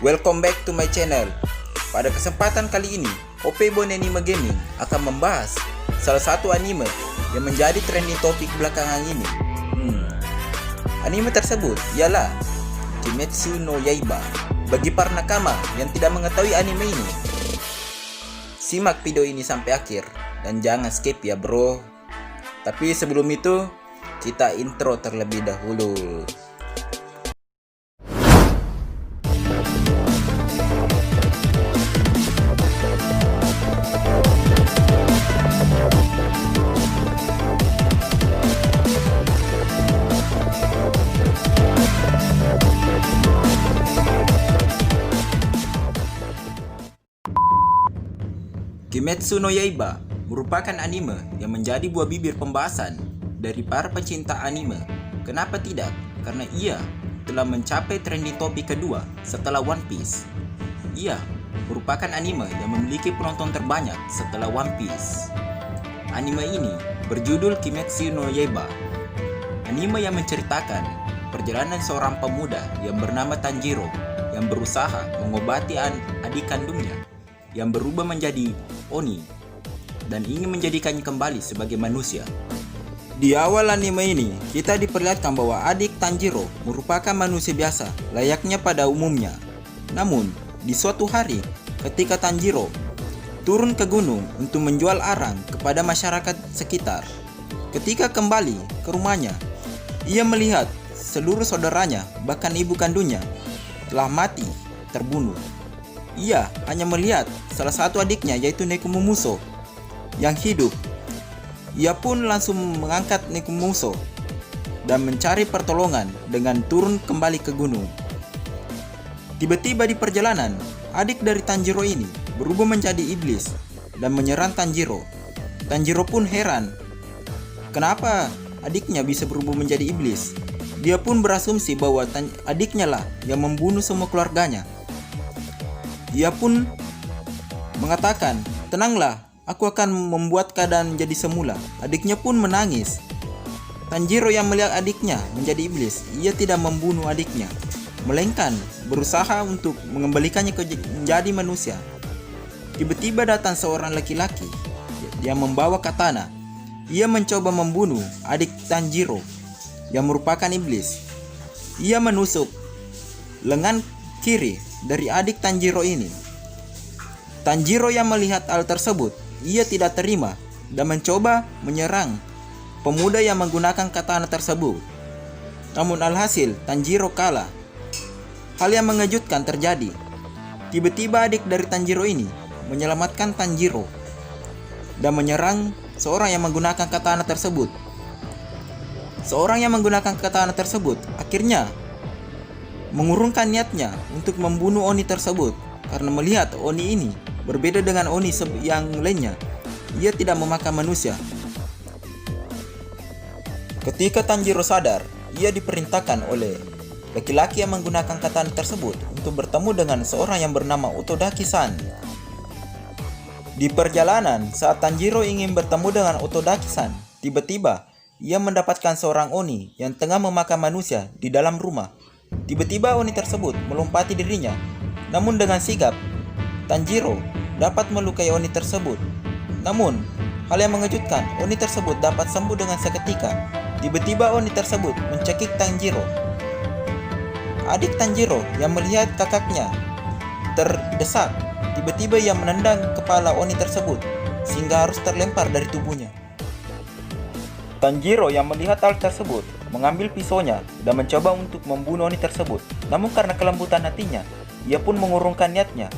Welcome back to my channel. Pada kesempatan kali ini, OP Bonanima Gaming akan membahas salah satu anime yang menjadi trending topik belakangan ini. Anime tersebut ialah Kimetsu no Yaiba. Bagi para nakama yang tidak mengetahui anime ini, simak video ini sampai akhir dan jangan skip ya bro. Tapi sebelum itu, kita intro terlebih dahulu. Kimetsu no Yaiba merupakan anime yang menjadi buah bibir pembahasan dari para pecinta anime. Kenapa tidak? Karena ia telah mencapai trending topik kedua setelah One Piece. Ia merupakan anime yang memiliki penonton terbanyak setelah One Piece. Anime ini berjudul Kimetsu no Yaiba. Anime yang menceritakan perjalanan seorang pemuda yang bernama Tanjiro yang berusaha mengobati adik kandungnya yang berubah menjadi Oni dan ingin menjadikannya kembali sebagai manusia. Di awal anime ini, kita diperlihatkan bahwa adik Tanjiro merupakan manusia biasa layaknya pada umumnya. Namun, di suatu hari ketika Tanjiro turun ke gunung untuk menjual arang kepada masyarakat sekitar, ketika kembali ke rumahnya, ia melihat seluruh saudaranya bahkan ibu kandungnya telah mati terbunuh. Ia hanya melihat salah satu adiknya yaitu Nekomamushi yang hidup. Ia pun langsung mengangkat Nekomamushi dan mencari pertolongan dengan turun kembali ke gunung. Tiba-tiba di perjalanan, adik dari Tanjiro ini berubah menjadi iblis dan menyerang Tanjiro. Tanjiro pun heran, kenapa adiknya bisa berubah menjadi iblis? Dia pun berasumsi bahwa adiknya lah yang membunuh semua keluarganya. Ia pun mengatakan, "Tenanglah, aku akan membuat keadaan jadi semula." Adiknya pun menangis. Tanjiro yang melihat adiknya menjadi iblis, ia tidak membunuh adiknya, melainkan berusaha untuk mengembalikannya menjadi manusia. Tiba-tiba datang seorang laki-laki yang membawa katana. Ia mencoba membunuh adik Tanjiro yang merupakan iblis. Ia menusuk lengan kiri dari adik Tanjiro ini. Tanjiro yang melihat hal tersebut, ia tidak terima dan mencoba menyerang pemuda yang menggunakan katana tersebut. Namun alhasil Tanjiro kalah. Hal yang mengejutkan terjadi. Tiba-tiba adik dari Tanjiro ini menyelamatkan Tanjiro dan menyerang seorang yang menggunakan katana tersebut. Seorang yang menggunakan katana tersebut akhirnya mengurungkan niatnya untuk membunuh Oni tersebut karena melihat Oni ini berbeda dengan Oni yang lainnya. Ia tidak memakan manusia. Ketika Tanjiro sadar, ia diperintahkan oleh laki-laki yang menggunakan katana tersebut untuk bertemu dengan seorang yang bernama Otodaki-san. Di perjalanan, saat Tanjiro ingin bertemu dengan Otodaki-san, tiba-tiba ia mendapatkan seorang Oni yang tengah memakan manusia di dalam rumah. Tiba-tiba Oni tersebut melompati dirinya. Namun dengan sigap, Tanjiro dapat melukai Oni tersebut. Namun, hal yang mengejutkan, Oni tersebut dapat sembuh dengan seketika. Tiba-tiba Oni tersebut mencekik Tanjiro. Adik Tanjiro yang melihat kakaknya terdesak, tiba-tiba ia menendang kepala Oni tersebut sehingga harus terlempar dari tubuhnya. Tanjiro yang melihat hal tersebut mengambil pisaunya dan mencoba untuk membunuh Oni tersebut. Namun karena kelembutan hatinya, ia pun mengurungkan niatnya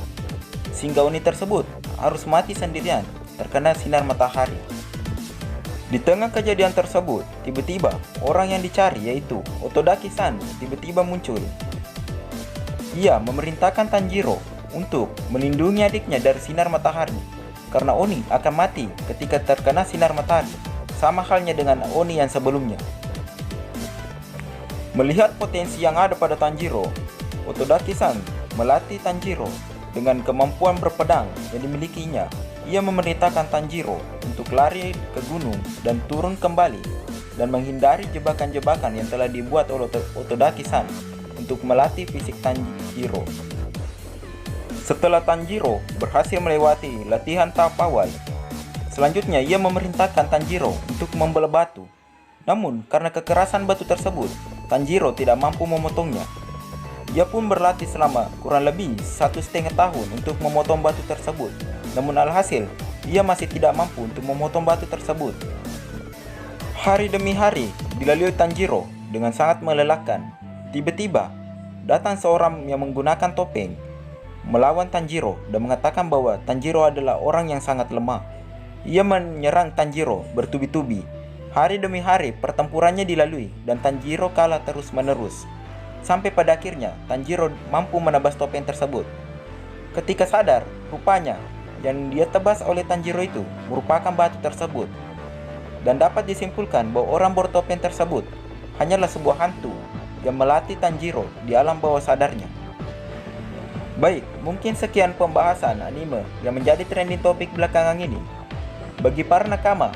sehingga Oni tersebut harus mati sendirian terkena sinar matahari. Di tengah kejadian tersebut, tiba-tiba orang yang dicari yaitu Otodaki-san tiba-tiba muncul. Ia memerintahkan Tanjiro untuk melindungi adiknya dari sinar matahari karena Oni akan mati ketika terkena sinar matahari, sama halnya dengan Oni yang sebelumnya. Melihat potensi yang ada pada Tanjiro, Otodaki-san melatih Tanjiro dengan kemampuan berpedang yang dimilikinya. Ia memerintahkan Tanjiro untuk lari ke gunung dan turun kembali dan menghindari jebakan-jebakan yang telah dibuat oleh Otodaki-san untuk melatih fisik Tanjiro. Setelah Tanjiro berhasil melewati latihan tahap awal, selanjutnya ia memerintahkan Tanjiro untuk membelah batu. Namun karena kekerasan batu tersebut, Tanjiro tidak mampu memotongnya. Ia pun berlatih selama kurang lebih 1,5 tahun untuk memotong batu tersebut. Namun alhasil, ia masih tidak mampu untuk memotong batu tersebut. Hari demi hari dilalui Tanjiro dengan sangat melelahkan. Tiba-tiba datang seorang yang menggunakan topeng melawan Tanjiro dan mengatakan bahwa Tanjiro adalah orang yang sangat lemah. Ia menyerang Tanjiro bertubi-tubi. Hari demi hari pertempurannya dilalui dan Tanjiro kalah terus-menerus. Sampai pada akhirnya Tanjiro mampu menebas topeng tersebut. Ketika sadar, rupanya yang dia tebas oleh Tanjiro itu merupakan batu tersebut. Dan dapat disimpulkan bahwa orang bertopeng tersebut hanyalah sebuah hantu yang melatih Tanjiro di alam bawah sadarnya. Baik, mungkin sekian pembahasan anime yang menjadi trending topik belakangan ini. Bagi para nakama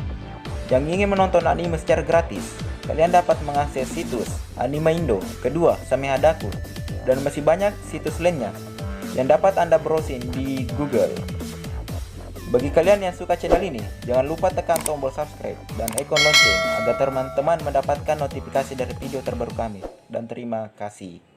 yang ingin menonton anime secara gratis, kalian dapat mengakses situs Anime Indo, kedua Same Hadaku, dan masih banyak situs lainnya yang dapat Anda browsing di Google. Bagi kalian yang suka channel ini, jangan lupa tekan tombol subscribe dan ikon lonceng agar teman-teman mendapatkan notifikasi dari video terbaru kami. Dan terima kasih.